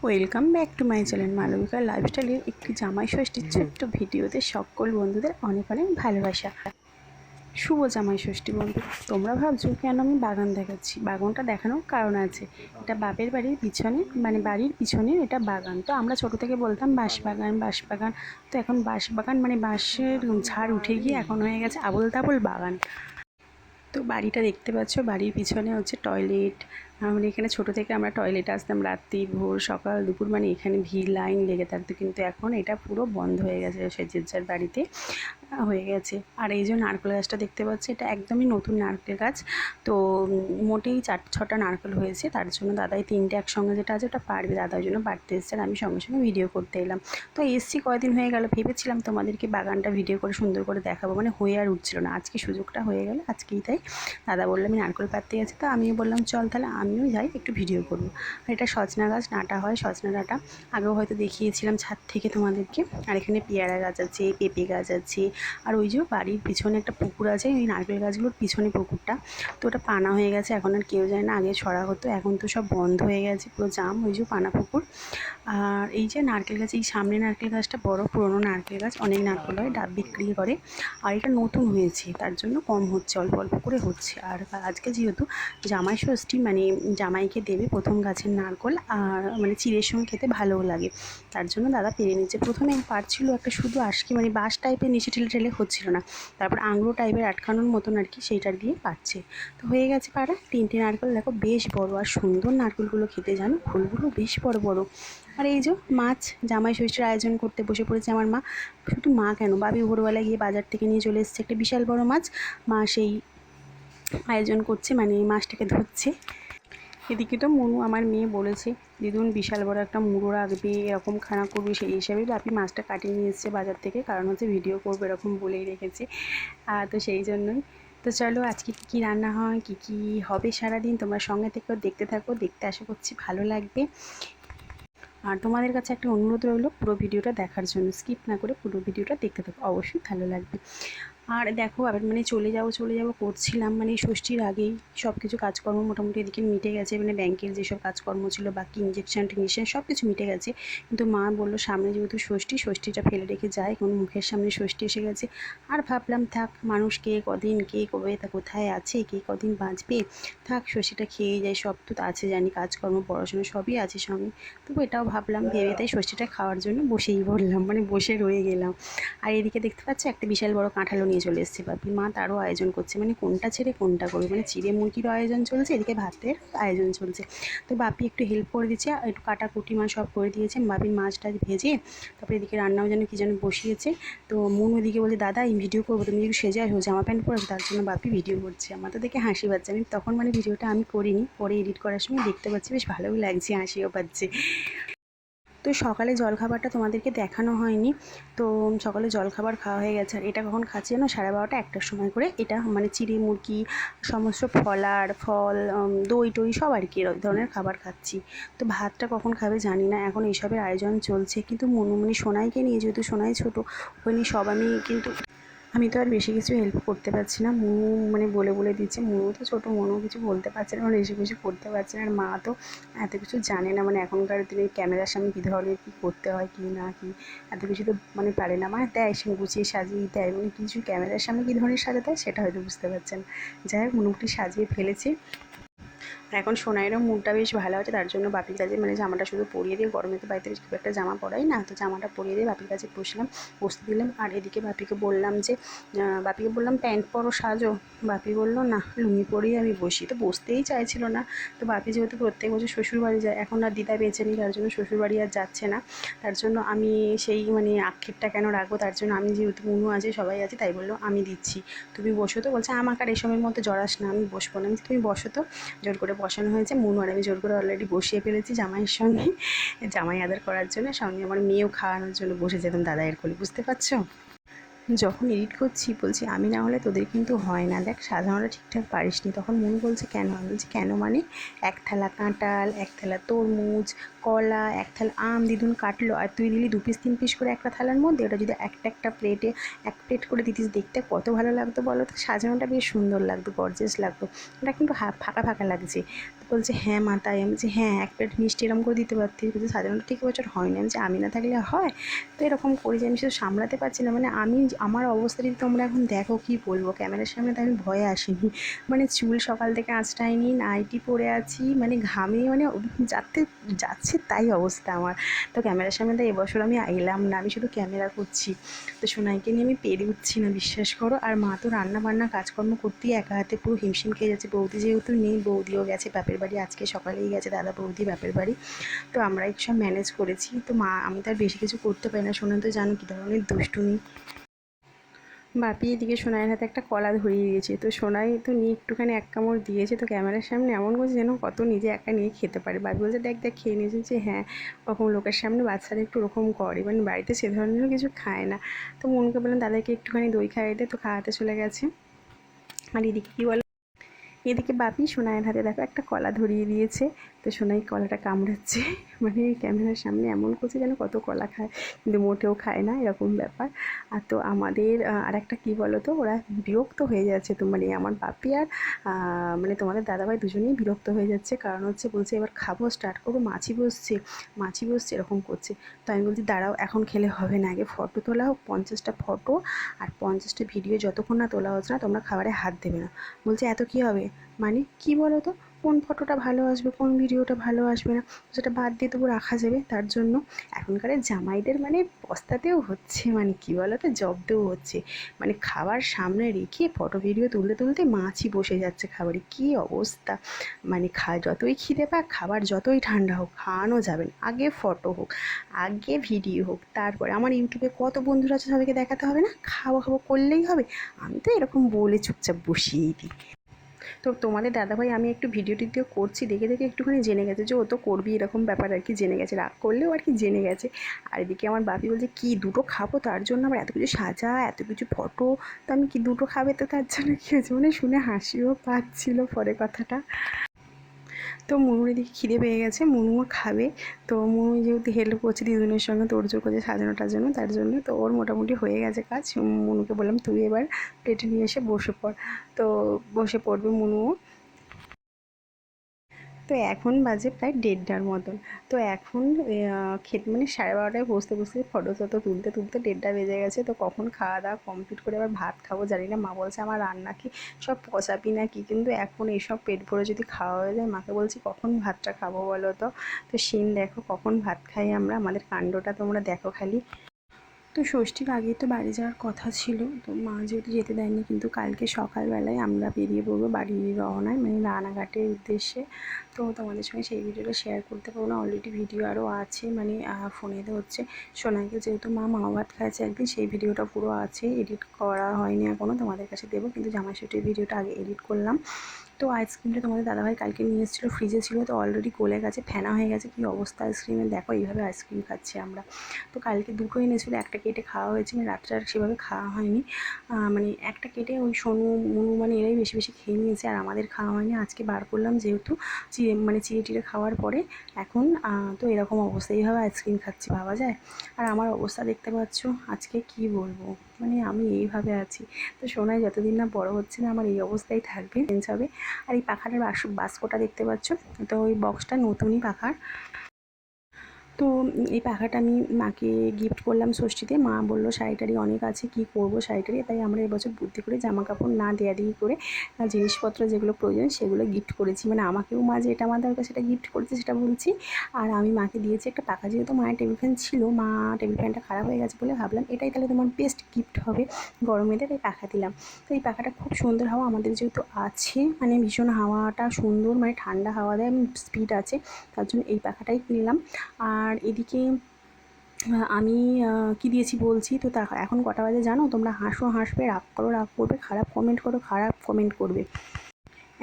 Welcome back to my channel Malabika লাইফস্টাইলের একটি জামাই ষষ্ঠীর ছোট্ট ভিডিওতে সকল বন্ধুদের অনেক অনেক ভালোবাসা। শুভ জামাই ষষ্ঠী বন্ধু। তোমরা ভাবছো কেন আমি বাগান দেখাচ্ছি? বাগানটা দেখানোর কারণ আছে। এটা বাপের বাড়ির পিছনে, মানে বাড়ির পিছনে এটা বাগান। তো আমরা ছোটো থেকে বলতাম বাঁশবাগান বাঁশবাগান। তো এখন বাঁশবাগান মানে বাঁশের ঝাড় উঠে গিয়ে এখন হয়ে গেছে আবোল তাবোল বাগান। তো বাড়িটা দেখতে পাচ্ছ, বাড়ির পিছনে হচ্ছে টয়লেট। মানে এখানে ছোটো থেকে আমরা টয়লেটে আসতাম রাত্রি ভোর সকাল দুপুর, মানে এখানে ভিড় লাইন লেগে থাকতো। কিন্তু এখন এটা পুরো বন্ধ হয়ে গেছে, সে যে যার বাড়িতে হয়ে গেছে। আর এই যে নারকেল গাছটা দেখতে পাচ্ছি, এটা একদমই নতুন নারকেল গাছ। তো মোটেই 4-6টা নারকেল হয়েছে। তার জন্য দাদাই 3টে একসঙ্গে যেটা আছে ওটা পারবে, দাদার জন্য পারতে এসছে। আর আমি সঙ্গে সঙ্গে ভিডিও করতে এলাম। তো এসছি কয়দিন হয়ে গেল, ভেবেছিলাম তোমাদেরকে বাগানটা ভিডিও করে সুন্দর করে দেখাবো, মানে হয়ে আর উঠছিল না। আজকে সুযোগটা হয়ে গেল, আজকেই তাই দাদা বললো আমি নারকেল পাড়তে গেছি। তো আমিও বললাম চল তাহলে আমিও যাই, একটু ভিডিও করবো। আর এটা সজনা গাছ, ডাঁটা হয় সজনা ডাঁটা, আগেও হয়তো দেখিয়েছিলাম ছাদ থেকে তোমাদেরকে। আর এখানে পেয়ারা গাছ আছে, পেঁপে গাছ আছে। আর ওই যে বাড়ির পিছনে একটা পুকুর আছে, ওই নারকেল গাছগুলোর পিছনে পুকুরটা। তো ওটা পানা হয়ে গেছে, এখন আর কেউ যায় না। আগে ছড়া হতো, এখন তো সব বন্ধ হয়ে গেছে, পুরো জাম। ওই যে পানা পুকুর। আর এই যে নারকেল গাছ, এই সামনে নারকেল গাছটা বড় পুরনো নারকেল গাছ, অনেক নারকেল হয়, ডাব বিক্রি করে। আর এটা নতুন হয়েছে, তার জন্য কম হচ্ছে, অল্প অল্প করে হচ্ছে। আর আজকে যেহেতু জামাই ষষ্ঠী, মানে জামাইকে দেবে প্রথম গাছের নারকেল, আর মানে চিড়ের সঙ্গে খেতে ভালোও লাগে, তার জন্য দাদা পেরে নিচ্ছে। প্রথমে পারছিল একটা শুধু আশকি, মানে বাঁশ টাইপের নিচে ঠেলে ঠেলে হচ্ছিল না, তারপর আংরো টাইপের আটকানোর মতন আর কি, সেইটার দিয়ে পাচ্ছে। তো হয়ে গেছে পাড়া 3টে নারকেল, দেখো বেশ বড় আর সুন্দর নারকেলগুলো খেতে, জানো ফুলগুলো বেশ বড় বড়। আর এই যে মাছ, জামাই ষষ্ঠীর আয়োজন করতে বসে পড়েছে আমার মা। শুধু মা কেন, বাবি ভোরবেলা গিয়ে বাজার থেকে নিয়ে চলে এসেছে একটা বিশাল বড় মাছ। মা সেই আয়োজন করছে, মানে মাছটাকে ধরছে। এদিকে তো মনু আমার মেয়ে বলেছে দিদুন বিশাল বড় একটা মুড়ো রাখবে, এরকম খানা করবে, সেই হিসাবেই বাপি মাছটা কাটিয়ে নিয়ে এসছে বাজার থেকে, কারণ হচ্ছে ভিডিও করবে এরকম বলেই রেখেছে। তো সেই জন্যই। তো চলো আজকে কী কী রান্না হয়, কী কী হবে সারাদিন, তোমরা সঙ্গে থেকেও দেখতে থাকো, দেখতে আশা করছি ভালো লাগবে। আর তোমাদের কাছে একটা অনুরোধ রইল পুরো ভিডিওটা দেখার জন্য, স্কিপ না করে পুরো ভিডিওটা দেখতে থাকো, অবশ্যই ভালো লাগবে। আর দেখো আবার মানে চলে যাবো করছিলাম, মানে ষষ্ঠীর আগেই সব কিছু কাজকর্ম মোটামুটি এদিকে মিটে গেছে, মানে ব্যাংকের যেসব কাজকর্ম ছিল বাকি ইঞ্জেকশন টিঞ্জেকশন সব কিছু মিটে গেছে। কিন্তু মা বললো সামনে যেহেতু ষষ্ঠীটা ফেলে রেখে যায়, কোনো মুখের সামনে ষষ্ঠী এসে গেছে। আর ভাবলাম থাক, মানুষ কে কদিন, কে কবে তা কোথায় আছে, কে কদিন বাঁচবে, থাক ষষ্ঠীটা খেয়ে যায়, সব তো আছে জানি, কাজকর্ম পড়াশোনা সবই আছে সঙ্গে। তবু এটাও ভাবলাম, ভেবে তাই ষষ্ঠীটা খাওয়ার জন্য বসেই পড়লাম, মানে বসে রয়ে গেলাম। আর এদিকে দেখতে পাচ্ছি একটা বিশাল বড় কাঁঠালও নিয়ে চলে এসেছে বাপি, মা তারও আয়োজন করছে, মানে কোনটা ছেড়ে কোনটা করবে, মানে চিড়ে মুরগিরও আয়োজন চলছে, এদিকে ভাতের আয়োজন চলছে। তো বাপি একটু হেল্প করে দিচ্ছে, একটু কাটাকুটি মা সব করে দিয়েছে, বাপির মাছটা ভেজে তারপরে এদিকে রান্নাও যেন কী যেন বসিয়েছে। তো মন ওদিকে বলে দাদা এই ভিডিও করবো, তুমি একটু সেজে আসো, জামা প্যান্ট পরেছো, তার জন্য বাপি ভিডিও করছে। আমার তো দেখে হাসি পাচ্ছে, আমি তখন মানে ভিডিওটা আমি করিনি, পরে এডিট করার সময় দেখতে পাচ্ছি বেশ ভালোই লাগছে, হাসিও পাচ্ছে। তো সকালে জলখাবারটা তোমাদেরকে দেখানো হয়নি। তো সকালে জলখাবার খাওয়া হয়ে গেছে। আর এটা কখন খাচ্ছি যেন 12:30 1টার সময় করে, এটা মানে চিড়ে মুরগি সমস্ত ফল দই টই সব আর কি, এরকম ধরনের খাবার খাচ্ছি। তো ভাতটা কখন খাবে জানি না, এখন এইসবের আয়োজন চলছে। কিন্তু মনুমনি সোনাইকে নিয়ে, যেহেতু সোনাই ছোটো, ওই নিয়ে সব আমি তো আর বেশি কিছু হেল্প করতে পারছি না, মনু মানে বলে দিচ্ছে, মনু তো ছোটো, মনু কিছু বলতে পারছে না, মানে বেশি কিছু করতে পারছে না। আর মা তো এত কিছু জানে না, মানে এখনকার দিনে ক্যামেরার সামনে কী ধরনের কী করতে হয় কী না কী, এত কিছু তো মানে পারে না। মানে দেয়, সে গুছিয়ে সাজিয়ে দেয়, মানে কিছু ক্যামেরার সামনে কী ধরনের সাজাতে হয় সেটা হয়তো বুঝতে পারছেন। যাই হোক মনুটি সাজিয়ে ফেলেছে। আর এখন সোনাইয়েরও মুডটা বেশ ভালো আছে, তার জন্য বাপির কাছে মানে জামাটা শুধু পরিয়ে দিয়ে, গরমে তো বাড়িতে বেশ খুব একটা জামা পরাই না, তো জামাটা পরিয়ে দিয়ে বাপির কাছে বসতে দিলাম। আর এদিকে বাপিকে বললাম প্যান্ট পরো সাজো, বাপি বললো না লুঙ্গি পরেই আমি বসি, তো বসতেই চাইছিল না। তো বাপি যেহেতু প্রত্যেক বছর শ্বশুরবাড়ি যায়, এখন আর দিদা বেঁচে নেই, তার জন্য শ্বশুরবাড়ি আর যাচ্ছে না। তার জন্য আমি সেই মানে আক্ষেপটা কেন রাখবো, তার জন্য আমি যেহেতু মুনু আছে সবাই আছে, তাই বললো আমি দিচ্ছি, তুমি বসো। তো বলছে আমাকে আর এই সময়ের মধ্যে জড়াস না, আমি বসবো না। তুমি বসো। তো জোর করে বসানো হয়েছে, মনু আর আমি জোর করে অলরেডি বসিয়ে ফেলেছি জামাইয়ের সঙ্গে, জামাই আদর করার জন্য। সঙ্গে আমার মেয়েও খাওয়ানোর জন্য বসে যেতাম দাদাইয়ের কোলে, বুঝতে পারছো। যখন এডিট করছি বলছি আমি না হলে তোদের কিন্তু হয় না, দেখ সাজানোটা ঠিকঠাক পারিসনি। তখন মন বলছে কেন, আমি বলছি কেন মানে, এক থালা কাঁঠাল, এক থালা তরমুজ, কলা, এক থালা আম দিদুন কাটলো, আর তুই দিলি 2 পিস 3 পিস করে একটা থালার মধ্যে। ওটা যদি একটা প্লেটে 1 প্লেট করে দিতিস, দেখতে কত ভালো লাগতো বলো তো, সাজানোটা বেশ সুন্দর লাগতো, গর্জিয়াস লাগতো। ওটা কিন্তু ফাঁকা ফাঁকা লাগছে। তো বলছে হ্যাঁ মা তাই। আমি বলছি হ্যাঁ 1 প্লেট মিষ্টি এরকম করে দিতে পারতিস। বলছে সাধারণত ঠিক বছর হয়নি। আমি বলছি আমি না থাকলে হয়? তো এরকম করি যে আমি শুধু সামলাতে পারছি না, মানে আমি আমার অবস্থা যদি তোমরা এখন দেখো কী বলবো, ক্যামেরার সামনে তো আমি ভয়ে আসিনি, মানে চুল সকাল থেকে আঁচড়াইনি, নাইটি পরে আছি, মানে ঘামে মানে যাচ্ছে তাই অবস্থা আমার। তো ক্যামেরার সামনে তো এবছর আমি এলাম না, আমি শুধু ক্যামেরা করছি। তো সোনাইকে নিয়ে আমি পেরে উঠছি না, বিশ্বাস করো। আর মা তো রান্না বান্না কাজকর্ম করতেই একা হাতে পুরো হিমশিম খেয়ে যাচ্ছে। বৌদি যেহেতু নেই, বৌদিও গেছে বাপের বাড়ি, আজকে সকালেই গেছে দাদা বৌদি বাপের বাড়ি। তো আমরা সব ম্যানেজ করেছি। তো মা আমি তো আর বেশি কিছু করতে পারি না, সোনা তো জানো কী ধরনের দুষ্টুমি। বাপি এদিকে সোনাইয়ের হাতে একটা কলা ধরিয়ে দিয়েছে, তো সোনাই তো নিয়ে একটুখানি 1 কামড় দিয়েছে, তো ক্যামেরার সামনে এমন করছে যেন কত নিজে একা নিয়ে খেতে পারে। বাপি বলছে দেখ দেখ খেয়ে নিয়েছে, যে হ্যাঁ ওরকম লোকের সামনে বাচ্চারা একটু ওরকম করে, মানে বাড়িতে সে ধরনেরও কিছু খায় না। তো মনুকে বললাম দাদাকে একটুখানি দই খাইয়ে দে, তো খাওয়াতে চলে গেছে। আর এদিকে কী বলে, এদিকে বাপি সোনাইয়ের হাতে দেখো একটা কলা ধরিয়ে দিয়েছে, তো সোনাই কলাটা কামড়াচ্ছে, মানে ক্যামেরার সামনে এমন করছে যেন কত কলা খায়, কিন্তু মোটেও খায় না, এরকম ব্যাপার। আর তো আমাদের আর একটা কী বলো তো, ওরা বিরক্ত হয়ে যাচ্ছে, তো মানে আমার বাপি আর মানে তোমাদের দাদাভাই দুজনেই বিরক্ত হয়ে যাচ্ছে। কারণ হচ্ছে বলছে এবার খাবো, স্টার্ট করবো, মাছি বসছে এরকম করছে। তো আমি বলছি দাঁড়াও এখন খেলে হবে না, আগে ফটো তোলা হোক, 50টা ফটো আর 50টা ভিডিও যতক্ষণ না তোলা হচ্ছে না তোমরা খাবারে হাত দেবে না। বলছে এত কী হবে, মানে কি বলো তো, কোন ফটোটা ভালো আসবে, কোন ভিডিওটা ভালো আসবে না, সেটা বাদ দিয়ে তবু রাখা যাবে। তার জন্য এখনকার জামাইদের মানে পস্তাতেও হচ্ছে, মানে কি বলো তো, জব্দও হচ্ছে, মানে খাবার সামনে রেখে ফটো ভিডিও তুলতে তুলতে মাছি বসে যাচ্ছে খাবারে, কি অবস্থা। মানে যতই খিদে পাক, খাবার যতই ঠান্ডা হোক, খাওয়ানো যাবে না, আগে ফটো হোক, আগে ভিডিও হোক, তারপরে আমার ইউটিউবে কত বন্ধুরা আছে সবাইকে দেখাতে হবে না, খাবো খাবো করলেই হবে। আমি তো এরকম বলে চুপচাপ বসিয়েই দিই। তো তোমাদের দাদাভাই আমি একটু ভিডিও টিডিও করছি দেখে দেখে একটুখানি জেনে গেছে, যে ও তো করবি এরকম ব্যাপার আর কি, জেনে গেছে, রাগ করলেও আর কি জেনে গেছে। আর এদিকে আমার বাপি বলছে কি দুটো খাবো, তার জন্য আমার এত কিছু সাজা, এত কিছু ফটো, তো আমি কি দুটো খাবে, তো তার জন্য কী হয়েছে, মানে শুনে হাসিও পাচ্ছিল পরে কথাটা। তো মুনুর এদিকে খিদে পেয়ে গেছে, মুনুও খাবে। তো মুনু যেহেতু হেল্প করছে দিদুনের সঙ্গে, তোড়জোড় করছে সাজানো টাজানো, তার জন্য তো ওর মোটামুটি হয়ে গেছে কাজ। মুনুকে বললাম তুই এবার প্লেটে নিয়ে এসে বসে পড়, তো বসে পড়বে মুনুও। তো এখন বাজে প্রায় 1:30টার মতন। তো এখন খেতে মানে 12:30টায় বসতে বসতে ফটো টটো তুলতে তুলতে 1:30টা বেজে গেছে। তো কখন খাওয়া দাওয়া কমপ্লিট করে আবার ভাত খাবো জানি না। মা বলছে আমার রান্না কি সব পচাবি না কি, কিন্তু এখন এইসব পেট ভরে যদি খাওয়া হয়ে যায়, মাকে বলছি কখন ভাতটা খাবো বলো তো। তো সিন দেখো কখন ভাত খাই আমরা, আমাদের কাণ্ডটা তোমরা দেখো খালি। তো ষষ্ঠীর আগেই তো বাড়ি যাওয়ার কথা ছিল, তো মা যেহেতু যেতে দেয়নি, কিন্তু কালকে সকালবেলায় আমরা বেরিয়ে পড়বো বাড়ির রওনায়, মানে রানাঘাটের উদ্দেশ্যে। তো তোমাদের সঙ্গে সেই ভিডিওটা শেয়ার করতে পারবো না, অলরেডি ভিডিও আরও আছে, মানে ফোনেতে হচ্ছে। সোনাইকে যেহেতু মা ভাত খাইছে একদিন, সেই ভিডিওটা পুরো আছে, এডিট করা হয়নি এখনও, তোমাদের কাছে দেবো, কিন্তু জামাই ষষ্ঠীর ভিডিওটা আগে এডিট করলাম। তো আইসক্রিমটা তোমাদের দাদাভাই কালকে নিয়ে এসেছিলো, ফ্রিজে ছিল, তো অলরেডি গলে গেছে, ফেনা হয়ে গেছে, কী অবস্থা আইসক্রিমের দেখো, এইভাবে আইসক্রিম খাচ্ছি আমরা। তো কালকে দুটো এনেছিলো, একটা কেটে খাওয়া হয়েছে, মানে রাত্রে আর সেভাবে খাওয়া হয়নি, মানে একটা কেটে ওই সোনু মুনু মানে এরাই বেশি বেশি খেয়ে নিয়েছে, আর আমাদের খাওয়া হয়নি। আজকে বার করলাম যেহেতু মানে চিড়ে টিড়ে খাওয়ার পরে, এখন তো এরকম অবস্থা, এইভাবে আইসক্রিম খাচ্ছি, ভাবা যায়। আর আমার অবস্থা দেখতে পাচ্ছ, আজকে কি বলবো, মানে আমি এইভাবে আছি। তো সোনাই যতদিন না বড় হচ্ছে না, আমার এই অবস্থায় থাকবে, চেঞ্জ হবে। আর এই পাখাটার বাস্কটা দেখতে পাচ্ছ, তো ওই বক্সটা নতুনই পাখার। তো এই পাখাটা আমি মাকে গিফট করলাম ষষ্ঠীতে। মা বললো শাড়িটারি অনেক আছে, কী করবো শাড়িটারি, তাই আমরা এবছর বুদ্ধি করে জামা কাপড় না দেয়াদেয়ি করে জিনিসপত্র যেগুলো প্রয়োজন সেগুলো গিফট করেছি, মানে আমাকেও মা যেটা আমার দরকার সেটা গিফট করেছে সেটা বলছি। আর আমি মাকে দিয়েছি একটা পাখা, যেহেতু মায়ের টেবিল ফ্যান ছিল, মা টেবিল ফ্যানটা খারাপ হয়ে গেছে বলে ভাবলাম এটাই তাহলে তোমার বেস্ট গিফট হবে গরমেতে, তাই পাখা দিলাম। তো এই পাখাটা খুব সুন্দর, হাওয়া আমাদের যেহেতু আছে, মানে ভীষণ হাওয়াটা সুন্দর, মানে ঠান্ডা হাওয়া দেয়, স্পিড আছে, তার জন্য এই পাখাটাই কিনলাম। আর এদিকে আমি কী দিয়েছি বলছি, তো তা এখন কটা বাজে জানো, তোমরা হাসবে, রাগ করবে, খারাপ কমেন্ট করবে।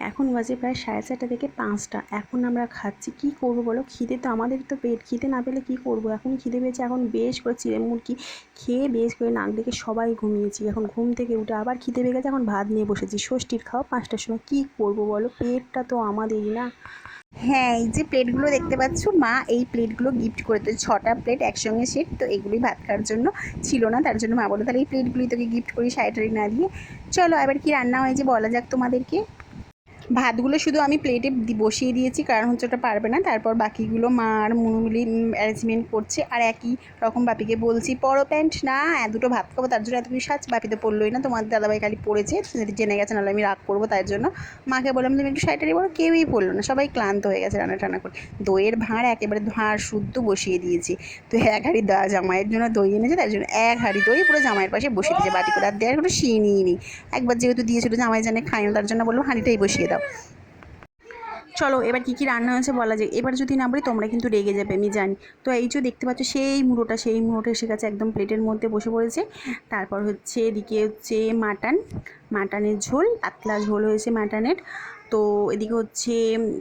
এখন বাজে প্রায় 4:30 থেকে 5টা, এখন আমরা খাচ্ছি, কী করবো বলো, খিদে তো আমাদের তো পেট, খিদে না পেলে কী করবো, এখন খিদে পেয়েছে, এখন বেশ করে চিড়ে মুড়কি খেয়ে বেশ করে নাক ডেকে সবাই ঘুমিয়েছি, এখন ঘুম থেকে উঠে আবার খিদে পেয়ে গেছে, এখন ভাত নিয়ে বসেছি, ষষ্ঠীর খাওয়া 5টার সময়, কী করবো বলো, পেটটা তো আমাদেরই না। হ্যাঁ, এই যে প্লেটগুলো দেখতে পাচ্ছ, মা এই প্লেটগুলো গিফট করে, তো 6টা প্লেট একসঙ্গে সেট, তো এগুলোই ভাত খাওয়ার জন্য ছিল না, তার জন্য মা বলো তাহলে এই প্লেটগুলোই তোকে গিফট করি শাড়িটারি না দিয়ে। চলো এবার কি রান্না হয়েছে বলা যাক তোমাদেরকে। ভাতগুলো শুধু আমি প্লেটে বসিয়ে দিয়েছি, কারণ হচ্ছে ওটা পারবে না। তারপর বাকিগুলো মা আর মুনু মিলি অ্যারেঞ্জমেন্ট করছে। আর একই রকম বাপিকে বলছি, পরো প্যান্ট না, দুটো ভাত খাবো তার জন্য এত কিছু সাজ। বাপি তো পড়লোই না, তোমার দাদাভাই খালি পড়েছে, জেনে গেছে, নাহলে আমি রাগ করবো তার জন্য। মাকে বললাম তুমি একটু শাড়িটারি বলো, কেউই পড়লো না, সবাই ক্লান্ত হয়ে গেছে রান্না টান্না করে। দইয়ের ভাঁড় একেবারে ভাঁড় শুদ্ধ বসিয়ে দিয়েছি। তো এক হাঁড়ি জামাইয়ের জন্য দই এনেছে, তার জন্য এক হাঁড়ি দই পুরো জামাইয়ের পাশে বসিয়ে দিয়েছে বাটি করে। আর দেওয়ার কোনো শিই নিই। একবার যেহেতু দিয়েছিল জামাই জানে খাই না, তার জন্য বললো হাঁড়িটাই বসিয়ে দাও। চলো এবার কী কী রান্না হয়েছে বলা যায়। এবার যদি না বলি তোমরা কিন্তু রেগে যাবে, আমি জানি। তো এই যে দেখতে পাচ্ছ সেই মুড়োটা এসে গেছে একদম প্লেটের মধ্যে বসে পড়েছে। তারপর হচ্ছে এদিকে হচ্ছে মাটনের ঝোল, পাতলা ঝোল হয়েছে মাটনের। তো এদিকে হচ্ছে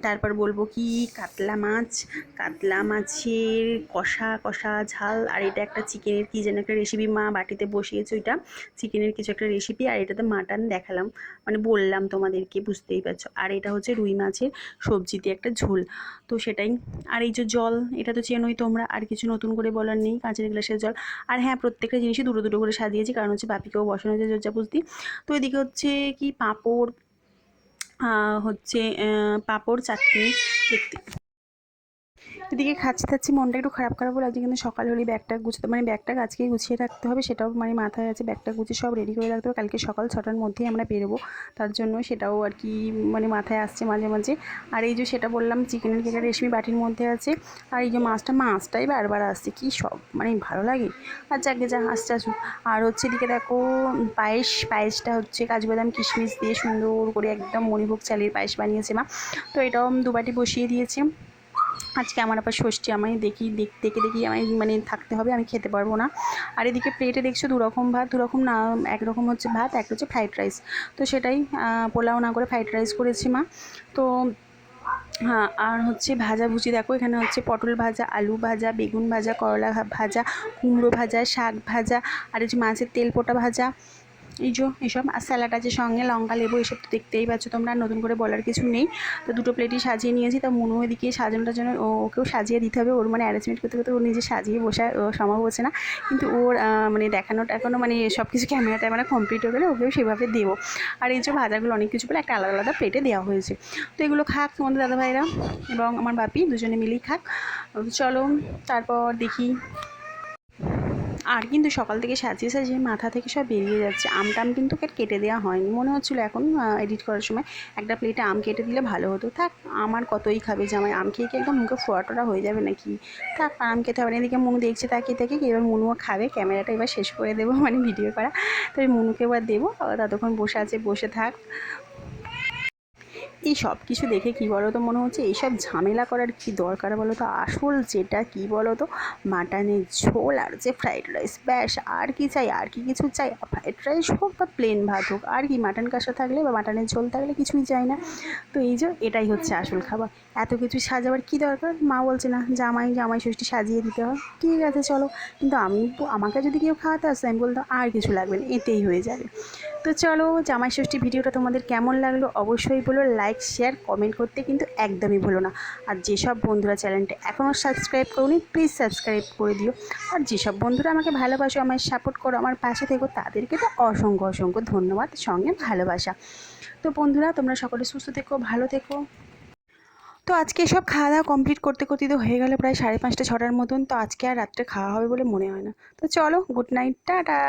তারপর বলবো কি কাতলা মাছের কষা ঝাল। আর এটা একটা চিকেনের কী যেন একটা রেসিপি মা বাটিতে বসিয়েছে, ওইটা চিকেনের কিছু একটা রেসিপি। আর এটাতে মাটন দেখালাম, মানে বললাম তোমাদেরকে, বুঝতেই পারছো। আর এটা হচ্ছে রুই মাছের সবজিতে একটা ঝোল, তো সেটাই। আর এই যে জল, এটা তো চেনোই তোমরা, আর কিছু নতুন করে বলার নেই, কাঁচের গ্লাসের জল। আর হ্যাঁ, প্রত্যেকটা জিনিসই দুটো দুটো করে সাজিয়েছি, কারণ হচ্ছে বাপিকেও বসানো হয়েছে জর্জা পুজতি। তো এদিকে হচ্ছে কি পাঁপড়, পাঁপড় চাটনি দেখতে। এদিকে খাচ্ছি মনটা একটু খারাপ লাগছে, কিন্তু সকাল হলেই ব্যাগটা গুছতে, মানে ব্যাগটা আজকেই গুছিয়ে রাখতে হবে, সেটাও মানে মাথায় আছে। ব্যাগটা গুছিয়ে সব রেডি করে রাখতে হবে, কালকে সকাল 6টার মধ্যেই আমরা বেরোবো, তার জন্য সেটাও আর কি মানে মাথায় আসছে মাঝে মাঝে। আর এই যে সেটা বললাম চিকেনের কেকের রেসিপি বাটির মধ্যে আছে। আর এই যে মাছটাই বারবার আসছে, কি সব মানে ভালো লাগে। আর যাকে যা আসছে আসুক। আর হচ্ছে এদিকে দেখো পায়েসটা হচ্ছে কাজু বাদাম কিশমিশ দিয়ে সুন্দর করে একদম মণিভোগ চালের পায়েস বানিয়েছে মা। তো এটাও দুবাটি বসিয়ে দিয়েছে। আজকে আমার আবার ষষ্ঠী, আমি দেখি আমি মানে থাকতে হবে, আমি খেতে পারবো না। আর এদিকে প্লেটে দেখছো দুরকম ভাত, দুরকম না, একরকম হচ্ছে ভাত, একটা হচ্ছে ফ্রাইড রাইস। তো সেটাই পোলাও না করে ফ্রাইড রাইস করেছি মা। তো হ্যাঁ, আর হচ্ছে ভাজাভুজি দেখো, এখানে হচ্ছে পটল ভাজা, আলু ভাজা, বেগুন ভাজা, করলা ভাজা, কুমড়ো ভাজা, শাক ভাজা, আর হচ্ছে মাছের তেল পোটা ভাজা, এই যে এসব। আর স্যালাড আছে সঙ্গে, লঙ্কা লেবু, এসব তো দেখতেই পাচ্ছ তোমরা, নতুন করে বলার কিছু নেই। তো দুটো প্লেটই সাজিয়ে নিয়েছি। তা মনু এদিকে সাজানোটার জন্য ওকেও সাজিয়ে দিতে হবে, ওর মানে অ্যারেঞ্জমেন্ট করতে ওর নিজে সাজিয়ে বসা সম্ভব হচ্ছে না, কিন্তু ওর মানে দেখানোটা এখনও মানে সব কিছু ক্যামেরাটা মানে কমপ্লিট হয়ে গেলে ওকেও সেভাবে দেবো। আর এই যে ভাজাগুলো অনেক কিছু বলে একটা আলাদা আলাদা প্লেটে দেওয়া হয়েছে। তো এগুলো খাক তোমাদের দাদাভাইরা এবং আমার বাপি দুজনে মিলেই খাক। চলো তারপর দেখি। আর কিন্তু সকাল থেকে সাজিয়ে মাথা থেকে সব বেরিয়ে যাচ্ছে। আমটা কিন্তু কেটে দেওয়া হয়নি, মনে হচ্ছিলো এখন এডিট করার সময় একটা প্লেটে আম কেটে দিলে ভালো হতো। থাক, আমার কতই খাবে জামাই, আম খেয়ে একদম মুখে ফোড়া হয়ে যাবে নাকি। থাক, আম খেতে হবে না। এদিকে মনু দেখছে তাকিয়ে এবার মনুও খাবে, ক্যামেরাটা এবার শেষ করে দেবো মানে ভিডিও করা। তো এই মনুকে এবার দেবো, ততক্ষণ বসে থাক। এই সব কিছু দেখে কী বলো তো, মনে হচ্ছে এইসব ঝামেলা করার কী দরকার বলো তো। আসল যেটা কী বলো তো, মাটনের ঝোল আর যে ফ্রাইড রাইস, ব্যাস। আর কি চাই, আর কি কিছু চাই? ফ্রাইড রাইস হোক বা প্লেন ভাত হোক, আর কি মাটন কষা থাকলে বা মাটনের ঝোল থাকলে কিছুই চাই না। তো এই যে এটাই হচ্ছে আসল খাবার। এত কিছু সাজাবার কী দরকার? মা বলছে না জামাই ষষ্ঠী সাজিয়ে দিতে হয়, ঠিক আছে চলো। কিন্তু আমাকে যদি কেউ খাওয়াতে আসতো, আমি বলতাম আর কিছু লাগবে না, এতেই হয়ে যাবে। তো চলো, জামাই ষষ্ঠী ভিডিওটা তোমাদের কেমন লাগলো অবশ্যই বলো। লাইক শেয়ার কমেন্ট করতে কিন্তু একদমই ভুলো না। আর যেসব বন্ধুরা চ্যানেলটা এখনও সাবস্ক্রাইব করোনি, প্লিজ সাবস্ক্রাইব করে দিও। আর যেসব বন্ধুরা আমাকে ভালোবাসো, আমায় সাপোর্ট করো, আমার পাশে থেকো, তাদেরকে তো অসংখ্য ধন্যবাদ, সঙ্গে ভালোবাসা। তো বন্ধুরা, তোমরা সকলে সুস্থ থেকো, ভালো থেকো। তো আজকে সব খাওয়া দাওয়া কমপ্লিট করতে তো হয়ে গেল প্রায় 5:30 6টার মতন। তো আজকে আর রাত্রে খাওয়া হবে বলে মনে হয় না। তো চলো, গুড নাইট, টাটা।